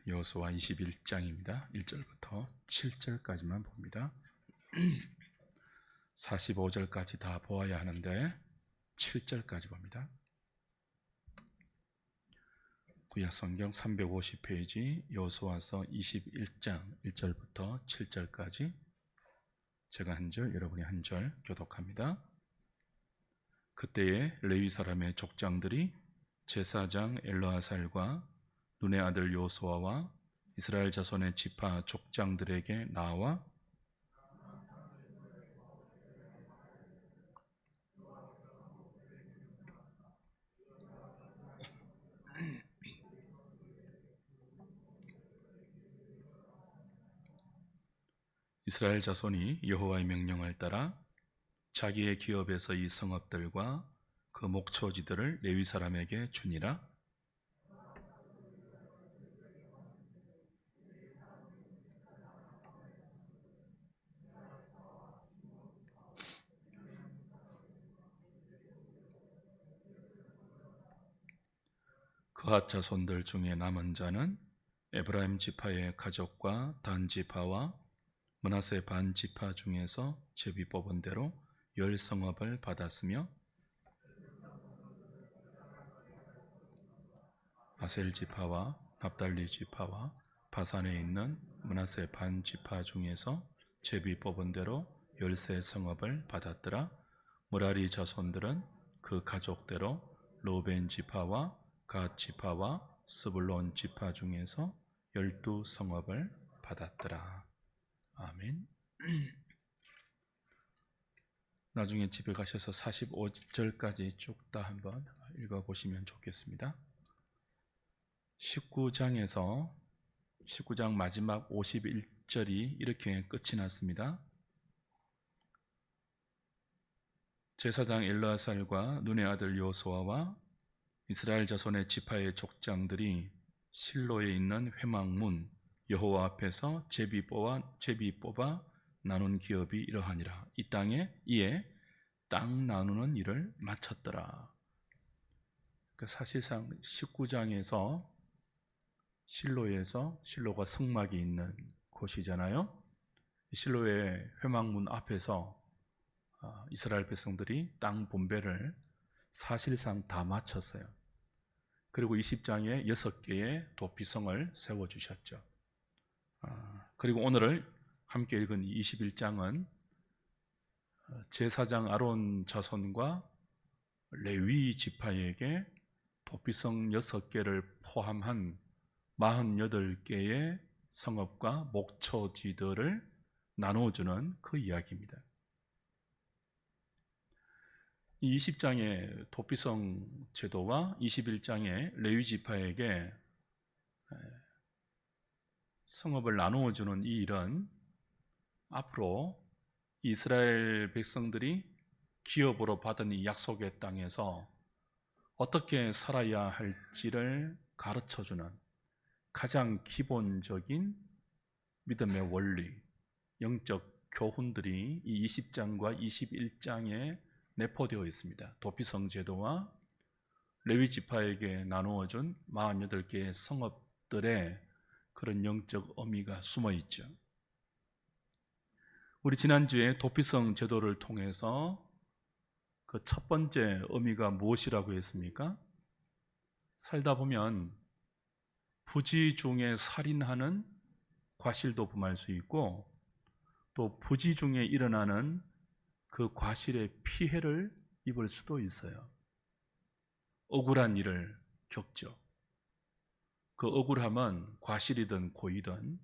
여호수아 21장입니다. 1절부터 7절까지만 봅니다. 45절까지 다 보아야 하는데 7절까지 봅니다. 구약성경 350페이지 여호수아서 21장 1절부터 7절까지 제가 한 절, 여러분이 한 절 교독합니다. 그때에 레위 사람의 족장들이 제사장 엘르아살과 눈의 아들 여호수아와 이스라엘 자손의 지파 족장들에게 나와 이스라엘 자손이 여호와의 명령을 따라 자기의 기업에서 이 성읍들과 그 목초지들을 레위 사람에게 주니라. 그핫 자손들 중에 남은 자는 에브라임 지파의 가족과 단 지파와 므낫세 반 지파 중에서 제비 뽑은 대로 10성읍을 받았으며 아셀 지파와 납달리 지파와 바산에 있는 므낫세 반 지파 중에서 제비 뽑은 대로 13성읍을 받았더라. 무라리 자손들은 그 가족대로 르우벤 지파와 갓 지파와 스불론 지파 중에서 12성읍을 받았더라. 아멘. 나중에 집에 가셔서 45절까지 쭉 다 한번 읽어보시면 좋겠습니다. 19장 마지막 51절이 이렇게 끝이 났습니다. 제사장 엘르아살과 눈의 아들 여호수아와 이스라엘 자손의 지파의 족장들이 실로에 있는 회막문 여호와 앞에서 제비 뽑아 나눈 기업이 이러하니라. 이 땅에 이에 땅 나누는 일을 마쳤더라. 사실상 19장에서 실로가 성막이 있는 곳이잖아요. 실로의 회막문 앞에서 이스라엘 백성들이 땅 분배를 사실상 다 마쳤어요. 그리고 20장에 6개의 도피성을 세워주셨죠. 그리고 오늘 함께 읽은 21장은 제사장 아론 자손과 레위 지파에게 도피성 6개를 포함한 48개의 성읍과 목초지들을 나눠주는 그 이야기입니다. 이 20장의 도피성 제도와 21장의 레위 지파에게 성읍을 나누어주는 이 일은 앞으로 이스라엘 백성들이 기업으로 받은 이 약속의 땅에서 어떻게 살아야 할지를 가르쳐주는 가장 기본적인 믿음의 원리, 영적 교훈들이 이 20장과 21장에 내포되어 있습니다. 도피성 제도와 레위 지파에게 나누어준 48개의 성읍들의 그런 영적 의미가 숨어 있죠. 우리 지난주에 도피성 제도를 통해서 그 첫 번째 의미가 무엇이라고 했습니까? 살다 보면 부지 중에 살인하는 과실도 범할 수 있고 또 부지 중에 일어나는 그 과실의 피해를 입을 수도 있어요. 억울한 일을 겪죠. 그 억울함은 과실이든 고의든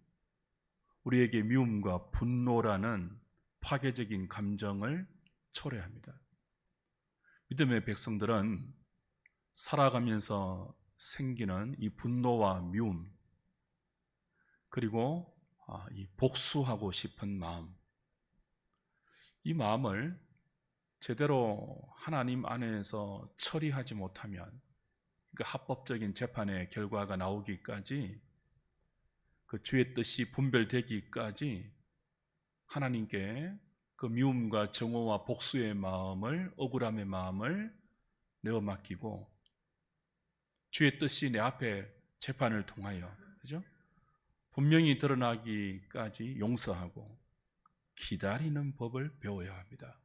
우리에게 미움과 분노라는 파괴적인 감정을 초래합니다. 믿음의 백성들은 살아가면서 생기는 이 분노와 미움 그리고 이 복수하고 싶은 마음, 이 마음을 제대로 하나님 안에서 처리하지 못하면 그 합법적인 재판의 결과가 나오기까지 그 주의 뜻이 분별되기까지 하나님께 그 미움과 정오와 복수의 마음을, 억울함의 마음을 내어 맡기고 주의 뜻이 내 앞에 재판을 통하여, 그죠? 분명히 드러나기까지 용서하고 기다리는 법을 배워야 합니다.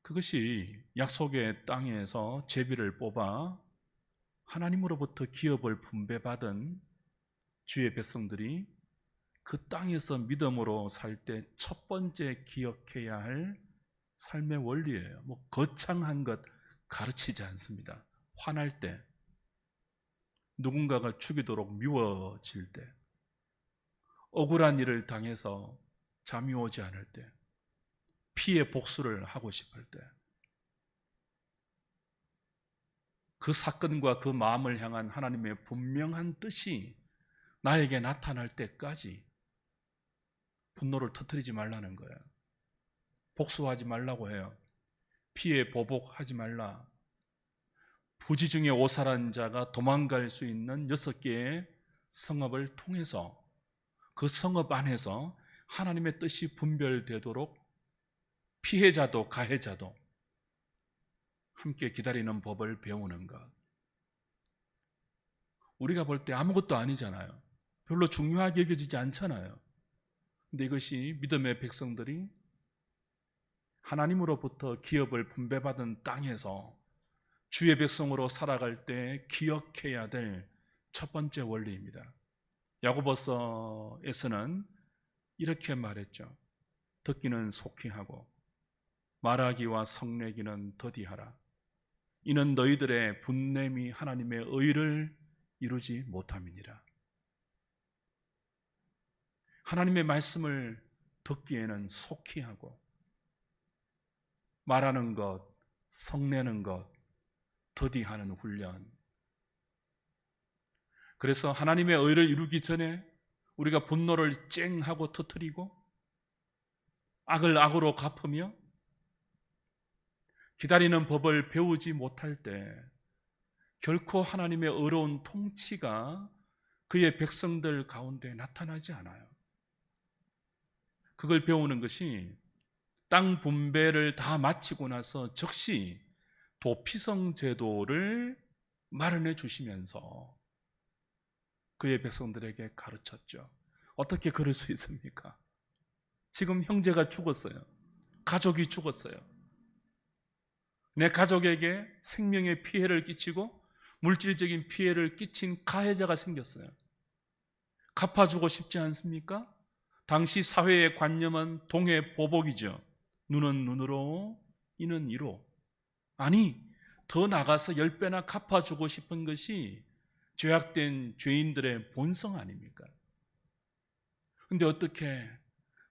그것이 약속의 땅에서 제비를 뽑아 하나님으로부터 기업을 분배받은 주의 백성들이 그 땅에서 믿음으로 살 때 첫 번째 기억해야 할 삶의 원리예요. 거창한 것 가르치지 않습니다. 화날 때, 누군가가 죽이도록 미워질 때, 억울한 일을 당해서 잠이 오지 않을 때, 피해 복수를 하고 싶을 때, 그 사건과 그 마음을 향한 하나님의 분명한 뜻이 나에게 나타날 때까지 분노를 터뜨리지 말라는 거예요. 복수하지 말라고 해요. 피해 보복하지 말라. 부지 중에 오살한 자가 도망갈 수 있는 6개의 성읍을 통해서 그 성읍 안에서 하나님의 뜻이 분별되도록 피해자도 가해자도 함께 기다리는 법을 배우는 것. 우리가 볼 때 아무것도 아니잖아요. 별로 중요하게 여겨지지 않잖아요. 근데 이것이 믿음의 백성들이 하나님으로부터 기업을 분배받은 땅에서 주의 백성으로 살아갈 때 기억해야 될 첫 번째 원리입니다. 야고보서에서는 이렇게 말했죠. 듣기는 속히 하고 말하기와 성내기는 더디하라. 이는 너희들의 분냄이 하나님의 의를 이루지 못함이니라. 하나님의 말씀을 듣기에는 속히 하고 말하는 것, 성내는 것, 더디하는 훈련. 그래서 하나님의 의를 이루기 전에 우리가 분노를 쨍하고 터뜨리고 악을 악으로 갚으며 기다리는 법을 배우지 못할 때 결코 하나님의 의로운 통치가 그의 백성들 가운데 나타나지 않아요. 그걸 배우는 것이 땅 분배를 다 마치고 나서 즉시 도피성 제도를 마련해 주시면서 그의 백성들에게 가르쳤죠. 어떻게 그럴 수 있습니까? 지금 형제가 죽었어요. 가족이 죽었어요. 내 가족에게 생명의 피해를 끼치고 물질적인 피해를 끼친 가해자가 생겼어요. 갚아주고 싶지 않습니까? 당시 사회의 관념은 동해 보복이죠. 눈은 눈으로, 이는 이로. 아니, 더 나가서 10배나 갚아주고 싶은 것이 죄악된 죄인들의 본성 아닙니까? 근데 어떻게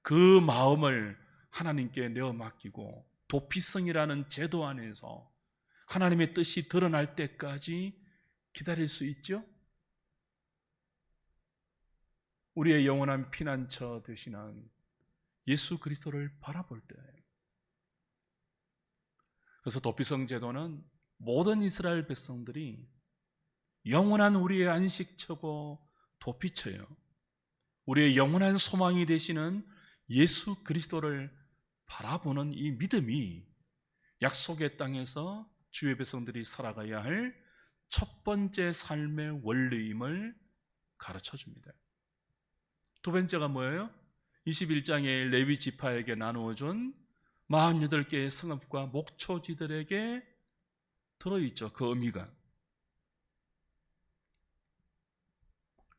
그 마음을 하나님께 내어 맡기고 도피성이라는 제도 안에서 하나님의 뜻이 드러날 때까지 기다릴 수 있죠? 우리의 영원한 피난처 되시는 예수 그리스도를 바라볼 때, 그래서 도피성 제도는 모든 이스라엘 백성들이 영원한 우리의 안식처고 도피처요, 우리의 영원한 소망이 되시는 예수 그리스도를 바라보는 이 믿음이 약속의 땅에서 주의 백성들이 살아가야 할 첫 번째 삶의 원리임을 가르쳐 줍니다. 두 번째가 뭐예요? 21장에 레위 지파에게 나누어준 48개의 성읍과 목초지들에게 들어있죠. 그 의미가.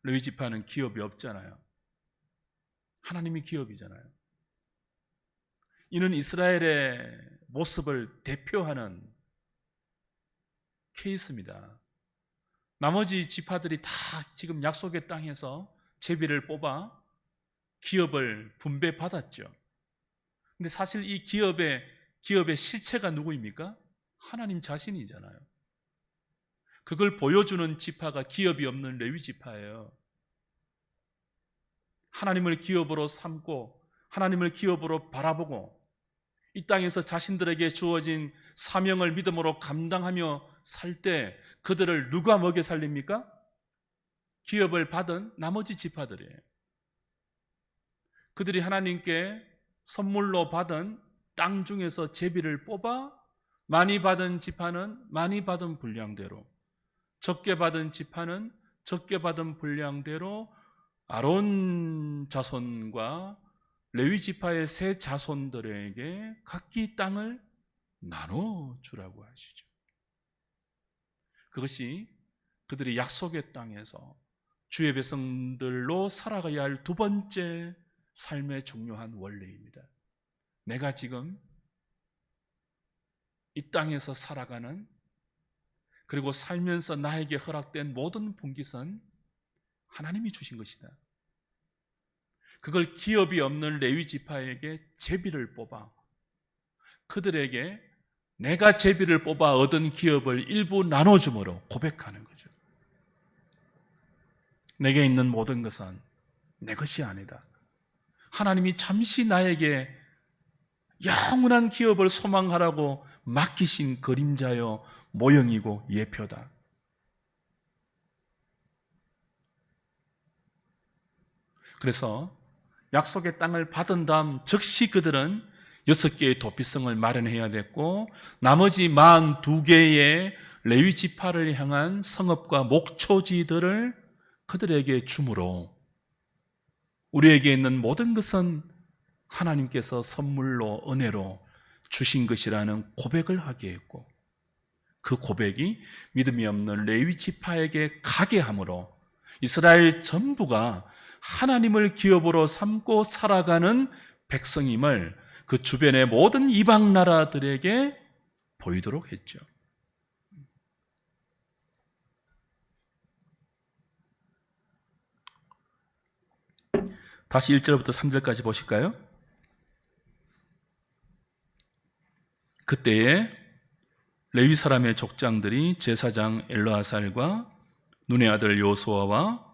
레위 지파는 기업이 없잖아요. 하나님이 기업이잖아요. 이는 이스라엘의 모습을 대표하는 케이스입니다. 나머지 지파들이 다 지금 약속의 땅에서 제비를 뽑아 기업을 분배받았죠. 근데 사실 이 기업의 실체가 누구입니까? 하나님 자신이잖아요. 그걸 보여주는 지파가 기업이 없는 레위 지파예요. 하나님을 기업으로 삼고 하나님을 기업으로 바라보고 이 땅에서 자신들에게 주어진 사명을 믿음으로 감당하며 살 때 그들을 누가 먹여 살립니까? 기업을 받은 나머지 지파들이에요. 그들이 하나님께 선물로 받은 땅 중에서 제비를 뽑아 많이 받은 지파는 많이 받은 분량대로, 적게 받은 지파는 적게 받은 분량대로 아론 자손과 레위 지파의 세 자손들에게 각기 땅을 나눠 주라고 하시죠. 그것이 그들이 약속의 땅에서 주의 백성들로 살아가야 할 두 번째 삶의 중요한 원리입니다. 내가 지금 이 땅에서 살아가는, 그리고 살면서 나에게 허락된 모든 분깃은 하나님이 주신 것이다. 그걸 기업이 없는 레위 지파에게 제비를 뽑아 그들에게 내가 제비를 뽑아 얻은 기업을 일부 나눠줌으로 고백하는 거죠. 내게 있는 모든 것은 내 것이 아니다. 하나님이 잠시 나에게 영원한 기업을 소망하라고 맡기신 그림자요 모형이고 예표다. 그래서 약속의 땅을 받은 다음 즉시 그들은 6개의 도피성을 마련해야 됐고, 나머지 42개의 레위 지파를 향한 성읍과 목초지들을 그들에게 주므로 우리에게 있는 모든 것은 하나님께서 선물로 은혜로 주신 것이라는 고백을 하게 했고, 그 고백이 믿음이 없는 레위 지파에게 가게 함으로 이스라엘 전부가 하나님을 기업으로 삼고 살아가는 백성임을 그 주변의 모든 이방 나라들에게 보이도록 했죠. 다시 1절부터 3절까지 보실까요? 그때에 레위 사람의 족장들이 제사장 엘르아살과 눈의 아들 요수아와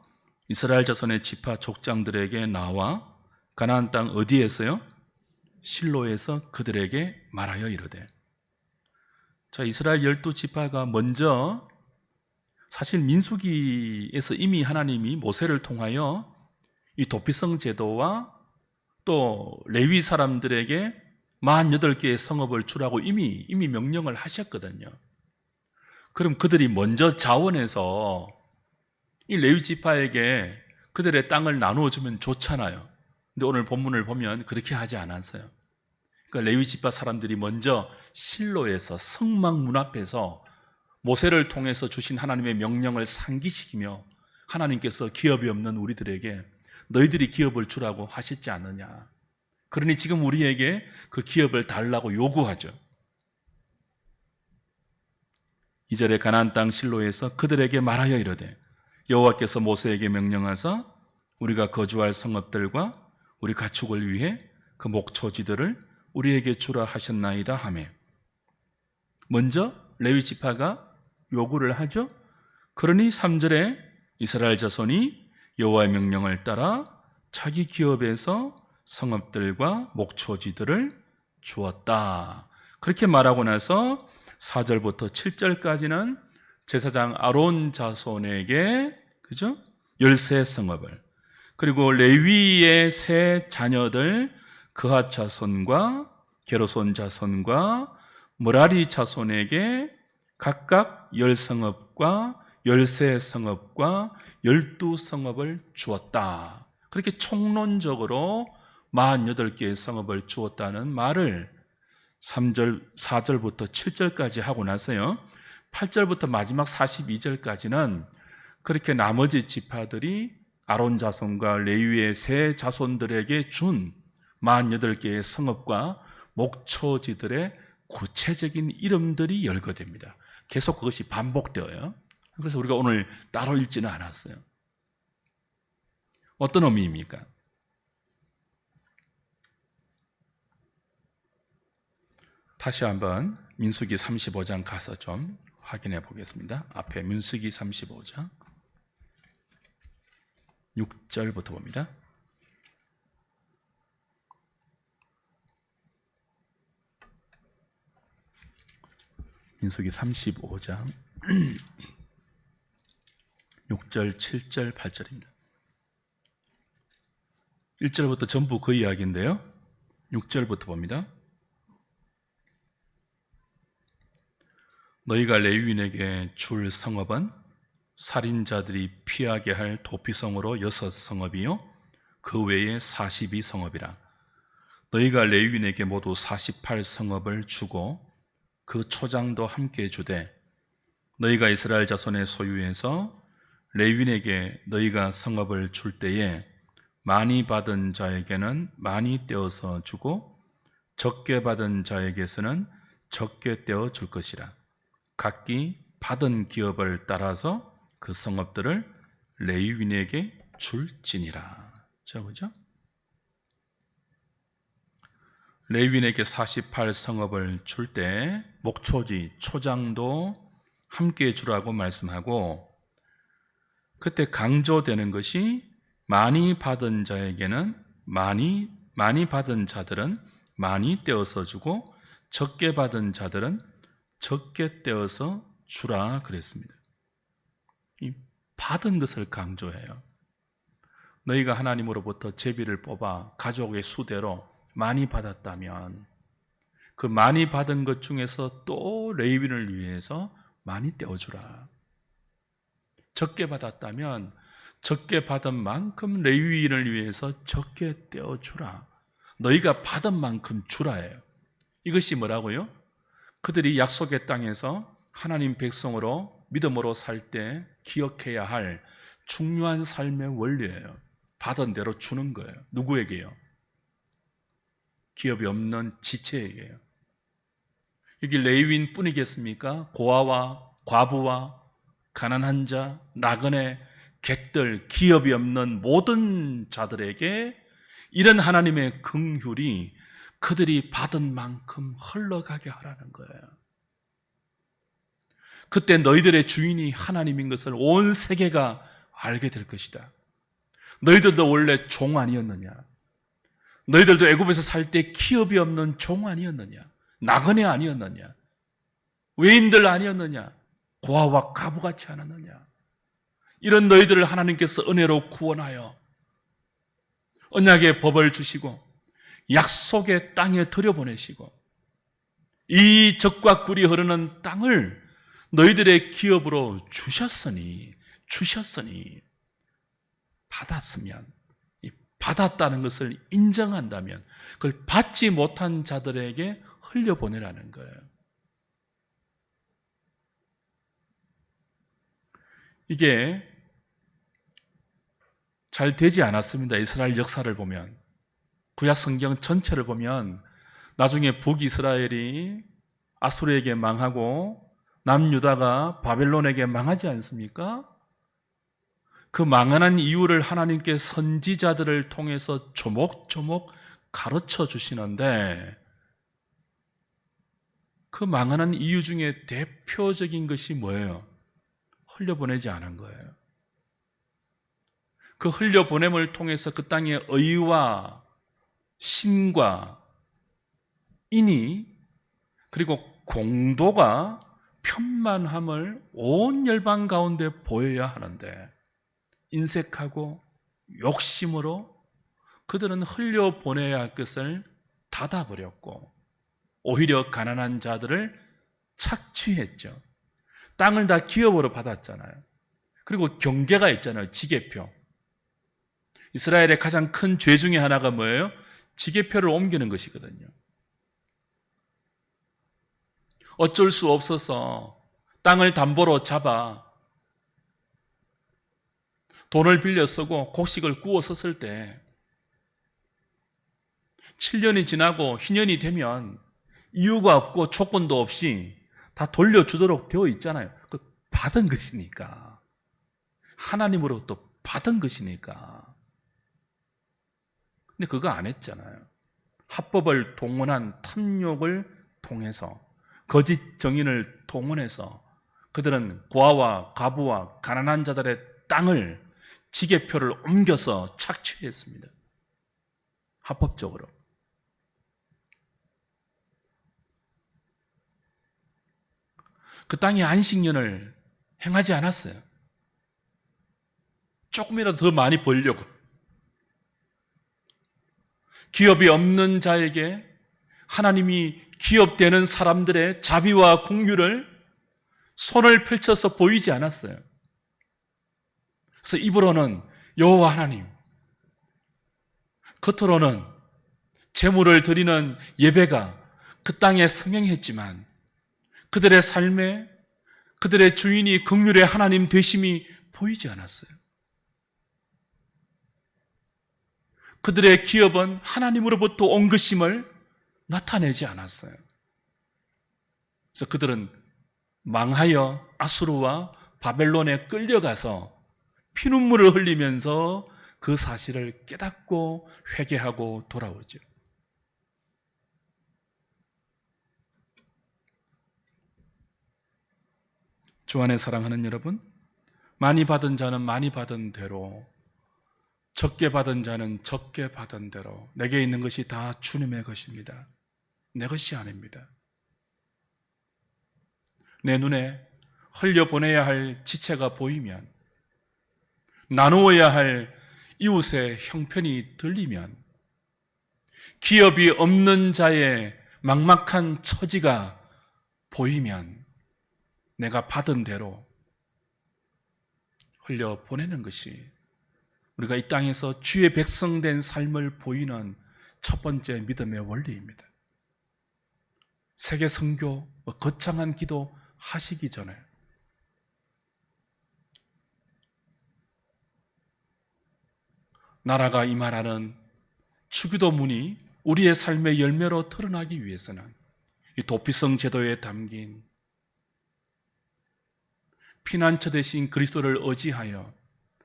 이스라엘 자손의 지파 족장들에게 나와 가나안 땅 어디에서요? 실로에서 그들에게 말하여 이르되. 자, 이스라엘 12지파가 먼저, 사실 민수기에서 이미 하나님이 모세를 통하여 이 도피성 제도와 또 레위 사람들에게 48개의 성읍을 주라고 이미 명령을 하셨거든요. 그럼 그들이 먼저 자원해서 이 레위 지파에게 그들의 땅을 나누어 주면 좋잖아요. 근데 오늘 본문을 보면 그렇게 하지 않았어요. 그러니까 레위 지파 사람들이 먼저 실로에서 성막 문 앞에서 모세를 통해서 주신 하나님의 명령을 상기시키며, 하나님께서 기업이 없는 우리들에게 너희들이 기업을 주라고 하셨지 않느냐, 그러니 지금 우리에게 그 기업을 달라고 요구하죠. 2절에 가나안 땅 실로에서 그들에게 말하여 이르되 여호와께서 모세에게 명령하사 우리가 거주할 성읍들과 우리 가축을 위해 그 목초지들을 우리에게 주라 하셨나이다 하매, 먼저 레위 지파가 요구를 하죠. 그러니 3절에 이스라엘 자손이 여호와의 명령을 따라 자기 기업에서 성읍들과 목초지들을 주었다. 그렇게 말하고 나서 4절부터 7절까지는 제사장 아론 자손에게, 그죠? 13성읍을, 그리고 레위의 세 자녀들 그핫 자손과 게르손 자손과 므라리 자손에게 각각 10성읍과 13성읍과 12성읍을 주었다. 그렇게 총론적으로 48개의 성읍을 주었다는 말을 3절, 4절부터 7절까지 하고 나서요, 8절부터 마지막 42절까지는 그렇게 나머지 지파들이 아론 자손과 레위의 세 자손들에게 준 48개의 성읍과 목초지들의 구체적인 이름들이 열거됩니다. 계속 그것이 반복되어요. 그래서 우리가 오늘 따로 읽지는 않았어요. 어떤 의미입니까? 다시 한번 민수기 35장 가서 좀 확인해 보겠습니다. 앞에 민수기 35장 6절부터 봅니다. 민수기 35장 6절, 7절, 8절입니다. 1절부터 전부 그 이야기인데요. 6절부터 봅니다. 너희가 레위인에게 줄 성읍은 살인자들이 피하게 할 도피성으로 6성읍이요 그 외에 42성읍이라. 너희가 레위인에게 모두 48성읍을 주고 그 초장도 함께 주되 너희가 이스라엘 자손의 소유에서 레위인에게 너희가 성읍을 줄 때에 많이 받은 자에게는 많이 떼어서 주고 적게 받은 자에게서는 적게 떼어 줄 것이라. 각기 받은 기업을 따라서 그 성읍들을 레위인에게 줄지니라. 그죠? 레위인에게 48성읍을 줄 때 목초지, 초장도 함께 주라고 말씀하고, 그때 강조되는 것이 많이 받은 자에게는 많이 받은 자들은 많이 떼어서 주고 적게 받은 자들은 적게 떼어서 주라 그랬습니다. 이 받은 것을 강조해요. 너희가 하나님으로부터 제비를 뽑아 가족의 수대로 많이 받았다면 그 많이 받은 것 중에서 또 레위인을 위해서 많이 떼어주라. 적게 받았다면 적게 받은 만큼 레위인을 위해서 적게 떼어주라. 너희가 받은 만큼 주라예요. 이것이 뭐라고요? 그들이 약속의 땅에서 하나님 백성으로 믿음으로 살 때 기억해야 할 중요한 삶의 원리예요. 받은 대로 주는 거예요. 누구에게요? 기업이 없는 지체에게요. 여기 레위인 뿐이겠습니까? 고아와 과부와 가난한 자, 나그네, 객들, 기업이 없는 모든 자들에게 이런 하나님의 긍휼이 그들이 받은 만큼 흘러가게 하라는 거예요. 그때 너희들의 주인이 하나님인 것을 온 세계가 알게 될 것이다. 너희들도 원래 종 아니었느냐? 너희들도 애굽에서 살 때 기업이 없는 종 아니었느냐? 나그네 아니었느냐? 외인들 아니었느냐? 고아와 과부같이 않았느냐? 이런 너희들을 하나님께서 은혜로 구원하여 언약의 법을 주시고 약속의 땅에 들여보내시고 이 젖과 꿀이 흐르는 땅을 너희들의 기업으로 주셨으니 받았으면, 받았다는 것을 인정한다면 그걸 받지 못한 자들에게 흘려보내라는 거예요. 이게 잘 되지 않았습니다. 이스라엘 역사를 보면, 구약 성경 전체를 보면 나중에 북이스라엘이 아수르에게 망하고 남유다가 바벨론에게 망하지 않습니까? 그 망하는 이유를 하나님께 선지자들을 통해서 조목조목 가르쳐 주시는데, 그 망하는 이유 중에 대표적인 것이 뭐예요? 흘려보내지 않은 거예요. 그 흘려보냄을 통해서 그 땅의 의와 신과 인이 그리고 공도가 편만함을 온 열방 가운데 보여야 하는데 인색하고 욕심으로 그들은 흘려보내야 할 것을 닫아버렸고 오히려 가난한 자들을 착취했죠. 땅을 다 기업으로 받았잖아요. 그리고 경계가 있잖아요. 지계표. 이스라엘의 가장 큰 죄 중에 하나가 뭐예요? 지계표를 옮기는 것이거든요. 어쩔 수 없어서 땅을 담보로 잡아 돈을 빌려 쓰고 곡식을 구워 썼을 때 7년이 지나고 희년이 되면 이유가 없고 조건도 없이 다 돌려주도록 되어 있잖아요. 그 받은 것이니까. 하나님으로부터 받은 것이니까. 근데 그거 안 했잖아요. 합법을 동원한 탐욕을 통해서 거짓 정인을 동원해서 그들은 고아와 과부와 가난한 자들의 땅을 지계표를 옮겨서 착취했습니다. 합법적으로. 그 땅의 안식년을 행하지 않았어요. 조금이라도 더 많이 벌려고. 기업이 없는 자에게 하나님이 기업되는 사람들의 자비와 긍휼을 손을 펼쳐서 보이지 않았어요. 그래서 입으로는 여호와 하나님, 겉으로는 제물을 드리는 예배가 그 땅에 성행했지만 그들의 삶에 그들의 주인이 긍휼의 하나님 되심이 보이지 않았어요. 그들의 기업은 하나님으로부터 온 것임을 나타내지 않았어요. 그래서 그들은 망하여 아수르와 바벨론에 끌려가서 피눈물을 흘리면서 그 사실을 깨닫고 회개하고 돌아오죠. 주 안에 사랑하는 여러분, 많이 받은 자는 많이 받은 대로, 적게 받은 자는 적게 받은 대로 내게 있는 것이 다 주님의 것입니다. 내 것이 아닙니다. 내 눈에 흘려보내야 할 지체가 보이면, 나누어야 할 이웃의 형편이 들리면, 기업이 없는 자의 막막한 처지가 보이면 내가 받은 대로 흘려보내는 것이 우리가 이 땅에서 주의 백성된 삶을 보이는 첫 번째 믿음의 원리입니다. 세계 선교, 거창한 기도 하시기 전에 나라가 임하라는 주기도문이 우리의 삶의 열매로 드러나기 위해서는 이 도피성 제도에 담긴 피난처 대신 그리스도를 의지하여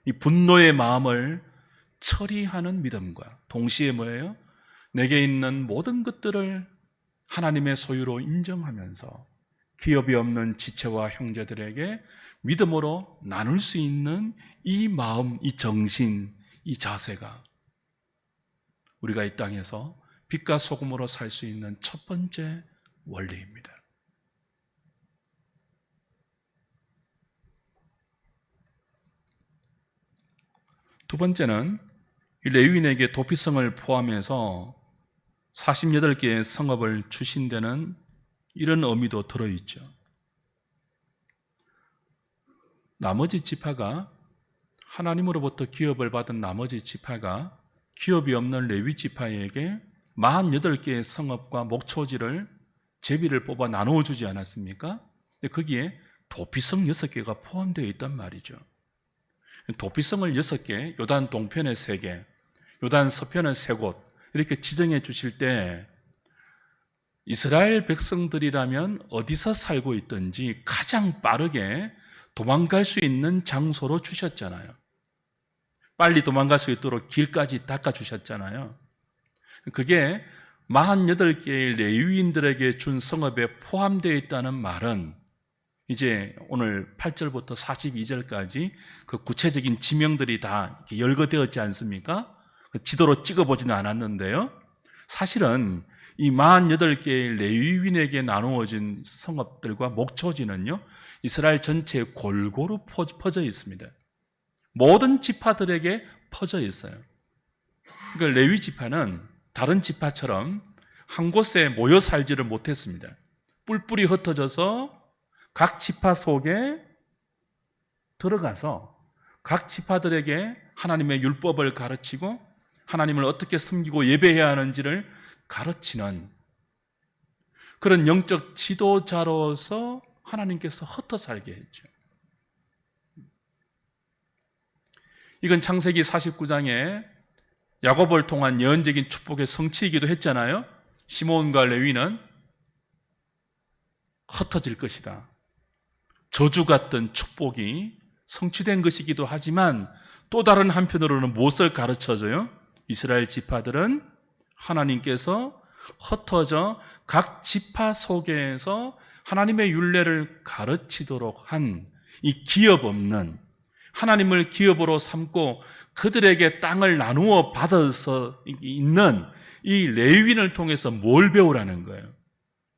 이 분노의 마음을 처리하는 믿음과 동시에 뭐예요? 내게 있는 모든 것들을 하나님의 소유로 인정하면서 기업이 없는 지체와 형제들에게 믿음으로 나눌 수 있는 이 마음, 이 정신, 이 자세가 우리가 이 땅에서 빛과 소금으로 살 수 있는 첫 번째 원리입니다. 두 번째는 레위인에게 도피성을 포함해서 48개의 성읍을 주신 데는 이런 의미도 들어있죠. 나머지 지파가 하나님으로부터 기업을 받은 나머지 지파가 기업이 없는 레위 지파에게 48개의 성읍과 목초지를 제비를 뽑아 나누어 주지 않았습니까? 근데 거기에 도피성 6개가 포함되어 있단 말이죠. 도피성을 6개, 요단 동편에 3개, 요단 서편에 3곳 이렇게 지정해 주실 때 이스라엘 백성들이라면 어디서 살고 있든지 가장 빠르게 도망갈 수 있는 장소로 주셨잖아요. 빨리 도망갈 수 있도록 길까지 닦아주셨잖아요. 그게 48개의 레위인들에게 준 성읍에 포함되어 있다는 말은 이제 오늘 8절부터 42절까지 그 구체적인 지명들이 다 열거되었지 않습니까? 지도로 찍어보지는 않았는데요. 사실은 이 48개의 레위인에게 나누어진 성읍들과 목초지는요, 이스라엘 전체에 골고루 퍼져 있습니다. 모든 지파들에게 퍼져 있어요. 그러니까 레위 지파는 다른 지파처럼 한 곳에 모여 살지를 못했습니다. 뿔뿔이 흩어져서 각 지파 속에 들어가서 각 지파들에게 하나님의 율법을 가르치고 하나님을 어떻게 섬기고 예배해야 하는지를 가르치는 그런 영적 지도자로서 하나님께서 흩어 살게 했죠. 이건 창세기 49장에 야곱을 통한 예언적인 축복의 성취이기도 했잖아요. 시몬과 레위는 흩어질 것이다. 저주 같던 축복이 성취된 것이기도 하지만 또 다른 한편으로는 무엇을 가르쳐줘요? 이스라엘 지파들은 하나님께서 흩어져 각 지파 속에서 하나님의 율례를 가르치도록 한 이 기업 없는 하나님을 기업으로 삼고 그들에게 땅을 나누어 받아서 있는 이 레위인을 통해서 뭘 배우라는 거예요?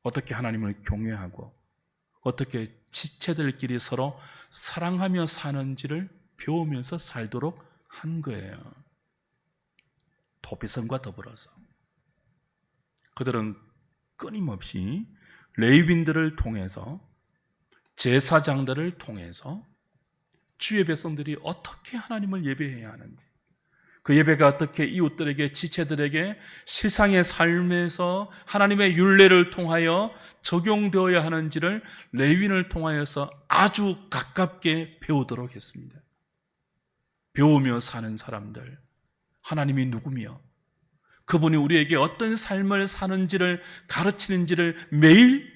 어떻게 하나님을 경외하고 어떻게 지체들끼리 서로 사랑하며 사는지를 배우면서 살도록 한 거예요. 도피성과 더불어서 그들은 끊임없이 레위인들을 통해서 제사장들을 통해서 주의 백성들이 어떻게 하나님을 예배해야 하는지, 그 예배가 어떻게 이웃들에게, 지체들에게 실상의 삶에서 하나님의 율례를 통하여 적용되어야 하는지를 레위인을 통하여서 아주 가깝게 배우도록 했습니다. 배우며 사는 사람들, 하나님이 누구며 그분이 우리에게 어떤 삶을 사는지를 가르치는지를 매일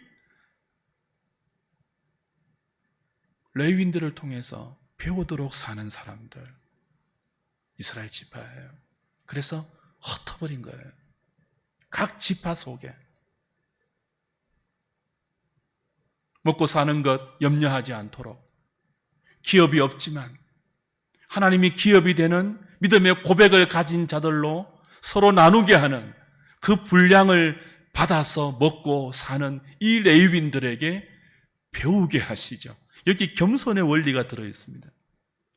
레위인들을 통해서 배우도록 사는 사람들, 이스라엘 지파예요. 그래서 흩어버린 거예요. 각 지파 속에 먹고 사는 것 염려하지 않도록, 기업이 없지만 하나님이 기업이 되는 믿음의 고백을 가진 자들로 서로 나누게 하는 그 분량을 받아서 먹고 사는 이 레위인들에게 배우게 하시죠. 여기 겸손의 원리가 들어있습니다.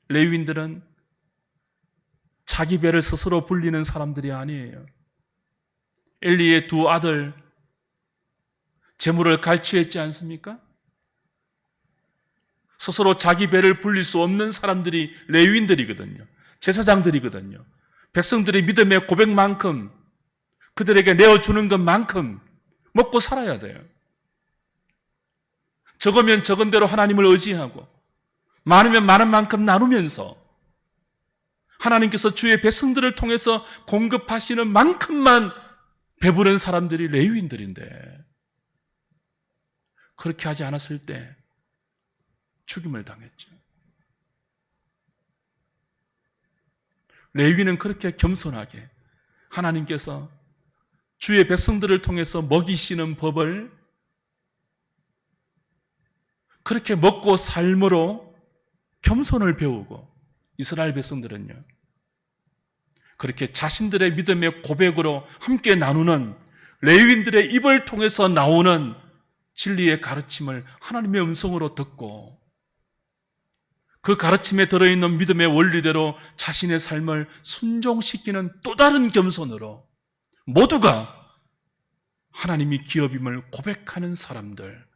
레위인들은 자기 배를 스스로 불리는 사람들이 아니에요. 엘리의 두 아들 재물을 갈취했지 않습니까? 스스로 자기 배를 불릴 수 없는 사람들이 레위인들이거든요. 제사장들이거든요. 백성들의 믿음의 고백만큼, 그들에게 내어주는 것만큼 먹고 살아야 돼요. 적으면 적은 대로 하나님을 의지하고, 많으면 많은 만큼 나누면서 하나님께서 주의 백성들을 통해서 공급하시는 만큼만 배부른 사람들이 레위인들인데, 그렇게 하지 않았을 때 죽임을 당했죠. 레위인은 그렇게 겸손하게 하나님께서 주의 백성들을 통해서 먹이시는 법을 그렇게 먹고 삶으로 겸손을 배우고, 이스라엘 백성들은요, 그렇게 자신들의 믿음의 고백으로 함께 나누는 레위인들의 입을 통해서 나오는 진리의 가르침을 하나님의 음성으로 듣고, 그 가르침에 들어있는 믿음의 원리대로 자신의 삶을 순종시키는 또 다른 겸손으로 모두가 하나님이 기업임을 고백하는 사람들,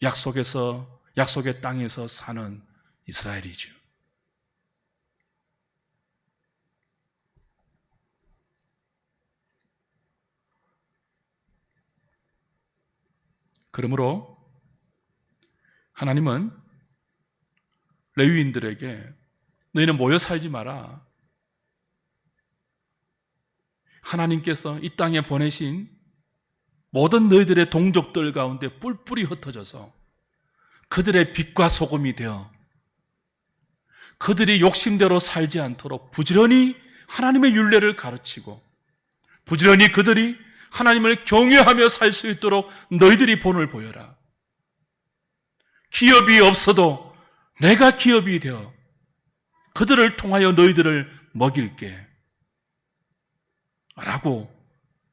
약속의 땅에서 사는 이스라엘이죠. 그러므로 하나님은 레위인들에게 너희는 모여 살지 마라. 하나님께서 이 땅에 보내신 모든 너희들의 동족들 가운데 뿔뿔이 흩어져서 그들의 빛과 소금이 되어 그들이 욕심대로 살지 않도록 부지런히 하나님의 율례를 가르치고, 부지런히 그들이 하나님을 경외하며 살 수 있도록 너희들이 본을 보여라. 기업이 없어도 내가 기업이 되어 그들을 통하여 너희들을 먹일게 라고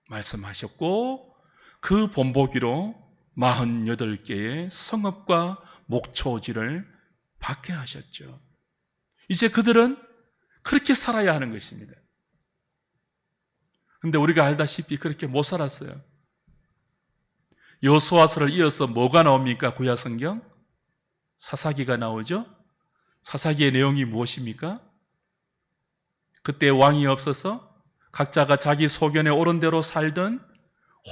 말씀하셨고, 그 본보기로 48개의 성읍과 목초지를 받게 하셨죠. 이제 그들은 그렇게 살아야 하는 것입니다. 그런데 우리가 알다시피 그렇게 못 살았어요. 여호수아서를 이어서 뭐가 나옵니까? 구약 성경? 사사기가 나오죠. 사사기의 내용이 무엇입니까? 그때 왕이 없어서 각자가 자기 소견에 옳은 대로 살던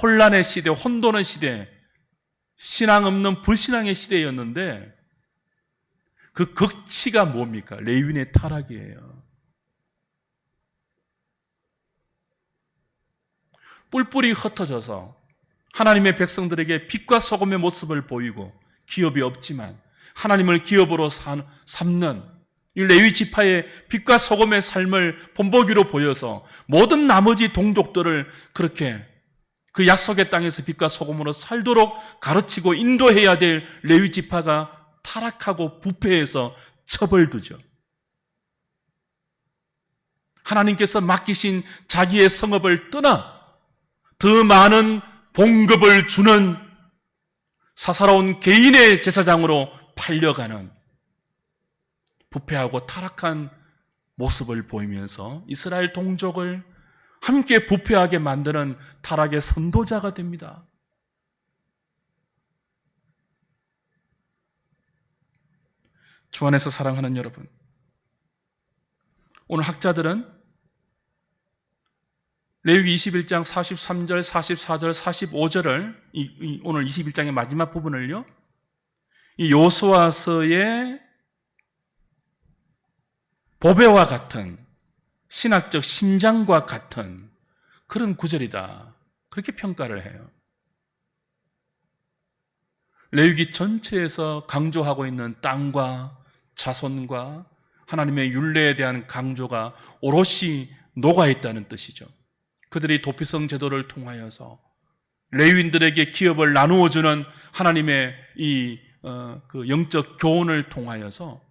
혼란의 시대, 혼돈의 시대, 신앙 없는 불신앙의 시대였는데, 그 극치가 뭡니까? 레위인의 타락이에요. 뿔뿔이 흩어져서 하나님의 백성들에게 빛과 소금의 모습을 보이고, 기업이 없지만 하나님을 기업으로 삼는 이 레위 지파의 빛과 소금의 삶을 본보기로 보여서 모든 나머지 동족들을 그렇게 그 약속의 땅에서 빛과 소금으로 살도록 가르치고 인도해야 될 레위 지파가 타락하고 부패해서 처벌두죠. 하나님께서 맡기신 자기의 성읍을 떠나 더 많은 봉급을 주는 사사로운 개인의 제사장으로 팔려가는 부패하고 타락한 모습을 보이면서 이스라엘 동족을 함께 부패하게 만드는 타락의 선도자가 됩니다. 주 안에서 사랑하는 여러분, 오늘 학자들은 레위기 21장 43절, 44절, 45절을 오늘 21장의 마지막 부분을요, 이 여호수아서의 보배와 같은 신학적 심장과 같은 그런 구절이다, 그렇게 평가를 해요. 레위기 전체에서 강조하고 있는 땅과 자손과 하나님의 율례에 대한 강조가 오롯이 녹아있다는 뜻이죠. 그들이 도피성 제도를 통하여서 레위인들에게 기업을 나누어주는 하나님의 그 영적 교훈을 통하여서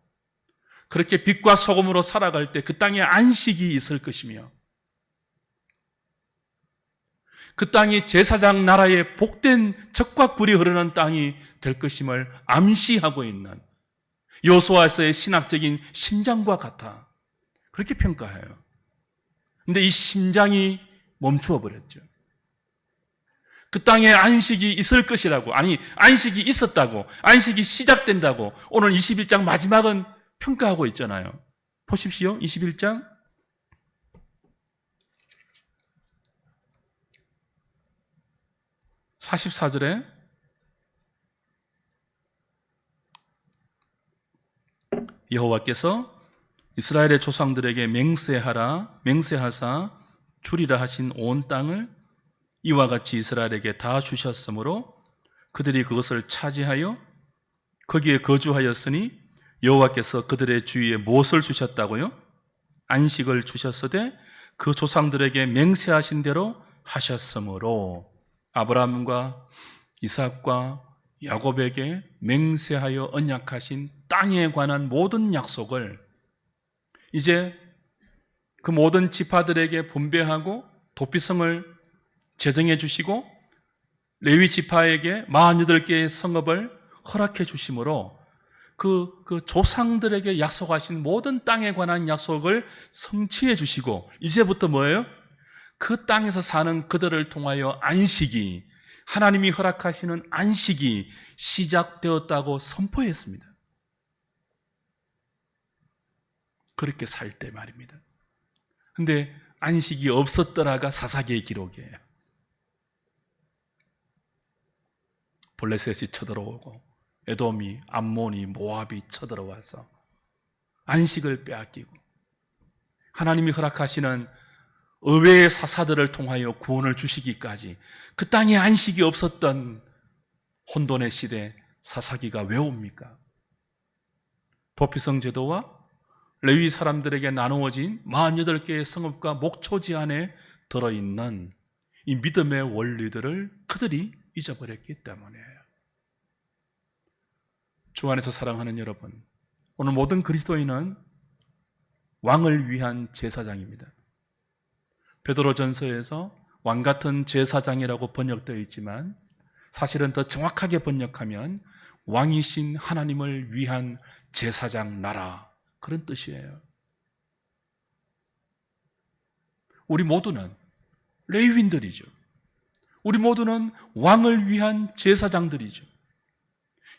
그렇게 빛과 소금으로 살아갈 때 그 땅에 안식이 있을 것이며, 그 땅이 제사장 나라의 복된 젖과 꿀이 흐르는 땅이 될 것임을 암시하고 있는 여호수아서의 신학적인 심장과 같아, 그렇게 평가해요. 그런데 이 심장이 멈추어 버렸죠. 그 땅에 안식이 있을 것이라고, 아니 안식이 있었다고, 안식이 시작된다고 오늘 21장 마지막은 평가하고 있잖아요. 보십시오. 21장 44절에 여호와께서 이스라엘의 조상들에게 맹세하사 주리라 하신 온 땅을 이와 같이 이스라엘에게 다 주셨으므로 그들이 그것을 차지하여 거기에 거주하였으니 여호와께서 그들의 주위에 무엇을 주셨다고요? 안식을 주셨으되 그 조상들에게 맹세하신 대로 하셨으므로 아브라함과 이삭과 야곱에게 맹세하여 언약하신 땅에 관한 모든 약속을 이제 그 모든 지파들에게 분배하고 도피성을 제정해 주시고 레위 지파에게 48개의 성읍을 허락해 주심으로 그 조상들에게 약속하신 모든 땅에 관한 약속을 성취해 주시고, 이제부터 뭐예요? 그 땅에서 사는 그들을 통하여 안식이, 하나님이 허락하시는 안식이 시작되었다고 선포했습니다. 그렇게 살 때 말입니다. 근데 안식이 없었더라가 사사기의 기록이에요. 블레셋이 쳐들어오고 에돔이, 암몬이, 모압이 쳐들어와서 안식을 빼앗기고 하나님이 허락하시는 의외의 사사들을 통하여 구원을 주시기까지 그 땅에 안식이 없었던 혼돈의 시대 사사기가 왜 옵니까? 도피성 제도와 레위 사람들에게 나누어진 48개의 성읍과 목초지 안에 들어있는 이 믿음의 원리들을 그들이 잊어버렸기 때문이에요. 주 안에서 사랑하는 여러분, 오늘 모든 그리스도인은 왕을 위한 제사장입니다. 베드로전서에서 왕 같은 제사장이라고 번역되어 있지만 사실은 더 정확하게 번역하면 왕이신 하나님을 위한 제사장 나라, 그런 뜻이에요. 우리 모두는 레위인들이죠. 우리 모두는 왕을 위한 제사장들이죠.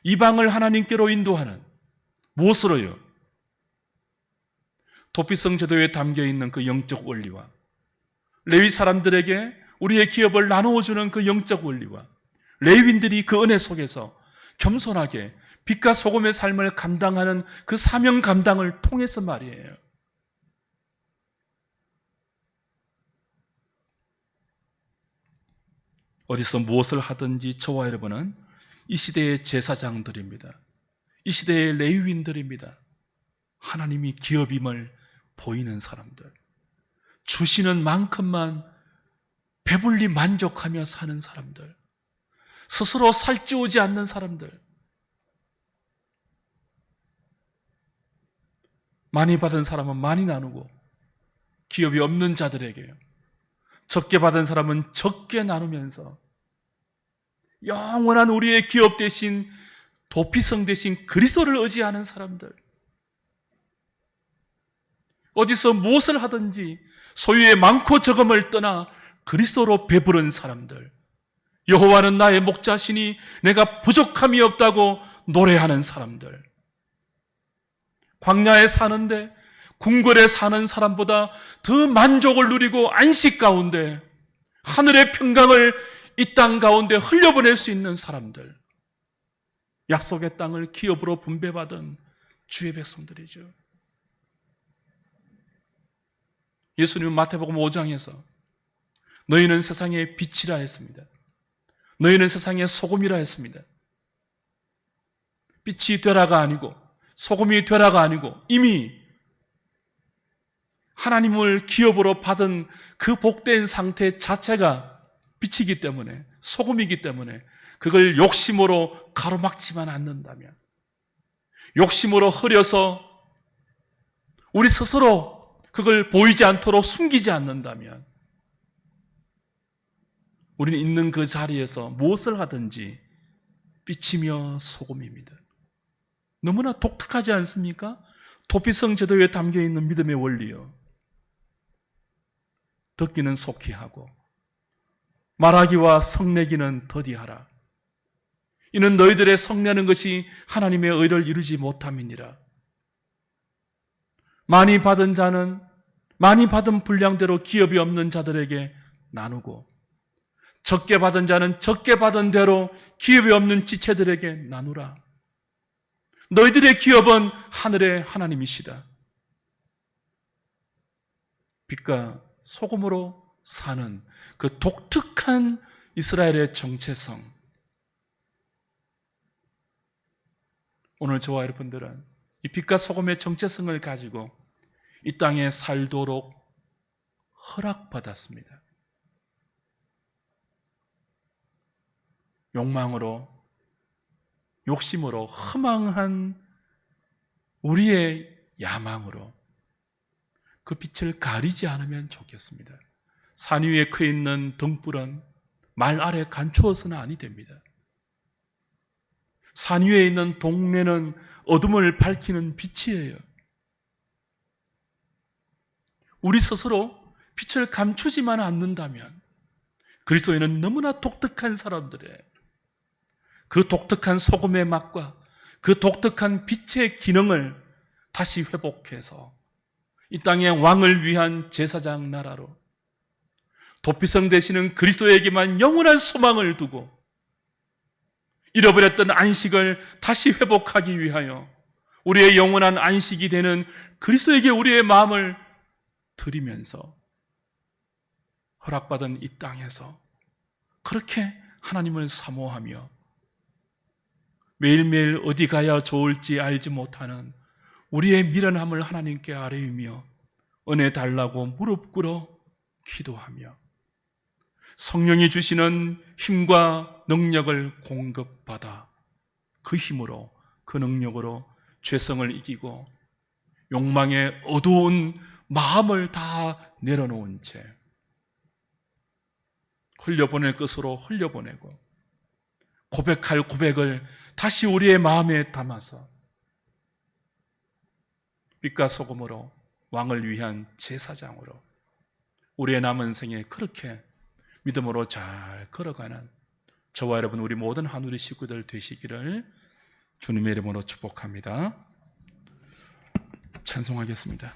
이방을 하나님께로 인도하는, 무엇으로요? 도피성 제도에 담겨있는 그 영적 원리와 레위 사람들에게 우리의 기업을 나누어주는 그 영적 원리와 레위인들이 그 은혜 속에서 겸손하게 빛과 소금의 삶을 감당하는 그 사명 감당을 통해서 말이에요. 어디서 무엇을 하든지 저와 여러분은 이 시대의 제사장들입니다. 이 시대의 레위인들입니다. 하나님이 기업임을 보이는 사람들, 주시는 만큼만 배불리 만족하며 사는 사람들, 스스로 살찌우지 않는 사람들, 많이 받은 사람은 많이 나누고 기업이 없는 자들에게, 적게 받은 사람은 적게 나누면서 영원한 우리의 기업 대신 도피성 대신 그리스도를 의지하는 사람들, 어디서 무엇을 하든지 소유의 많고 적음을 떠나 그리스도로 배부른 사람들, 여호와는 나의 목자시니 내가 부족함이 없다고 노래하는 사람들, 광야에 사는데 궁궐에 사는 사람보다 더 만족을 누리고 안식 가운데 하늘의 평강을 이 땅 가운데 흘려보낼 수 있는 사람들, 약속의 땅을 기업으로 분배받은 주의 백성들이죠. 예수님은 마태복음 5장에서 너희는 세상의 빛이라 했습니다. 너희는 세상의 소금이라 했습니다. 빛이 되라가 아니고 소금이 되라가 아니고 이미 하나님을 기업으로 받은 그 복된 상태 자체가 빛이기 때문에, 소금이기 때문에 그걸 욕심으로 가로막지만 않는다면, 욕심으로 흐려서 우리 스스로 그걸 보이지 않도록 숨기지 않는다면 우리는 있는 그 자리에서 무엇을 하든지 빛이며 소금입니다. 너무나 독특하지 않습니까? 도피성 제도에 담겨있는 믿음의 원리요. 듣기는 속히 하고 말하기와 성내기는 더디하라. 이는 너희들의 성내는 것이 하나님의 의를 이루지 못함이니라. 많이 받은 자는 많이 받은 분량대로 기업이 없는 자들에게 나누고, 적게 받은 자는 적게 받은 대로 기업이 없는 지체들에게 나누라. 너희들의 기업은 하늘의 하나님이시다. 빛과 소금으로 사는 그 독특한 이스라엘의 정체성, 오늘 저와 여러분들은 이 빛과 소금의 정체성을 가지고 이 땅에 살도록 허락받았습니다. 욕망으로, 욕심으로, 허망한 우리의 야망으로 그 빛을 가리지 않으면 좋겠습니다. 산 위에 커 있는 등불은 말 아래 감추어서는 아니 됩니다. 산 위에 있는 동네는 어둠을 밝히는 빛이에요. 우리 스스로 빛을 감추지만 않는다면 그리스도인은 너무나 독특한 사람들의 그 독특한 소금의 맛과 그 독특한 빛의 기능을 다시 회복해서 이 땅의 왕을 위한 제사장 나라로, 도피성 되시는 그리스도에게만 영원한 소망을 두고 잃어버렸던 안식을 다시 회복하기 위하여 우리의 영원한 안식이 되는 그리스도에게 우리의 마음을 드리면서 허락받은 이 땅에서 그렇게 하나님을 사모하며 매일매일 어디 가야 좋을지 알지 못하는 우리의 미련함을 하나님께 아뢰며 은혜 달라고 무릎 꿇어 기도하며 성령이 주시는 힘과 능력을 공급받아 그 힘으로, 그 능력으로 죄성을 이기고 욕망의 어두운 마음을 다 내려놓은 채 흘려보낼 것으로 흘려보내고 고백할 고백을 다시 우리의 마음에 담아서 빛과 소금으로 왕을 위한 제사장으로 우리의 남은 생에 그렇게 믿음으로 잘 걸어가는 저와 여러분, 우리 모든 한우리 식구들 되시기를 주님의 이름으로 축복합니다. 찬송하겠습니다.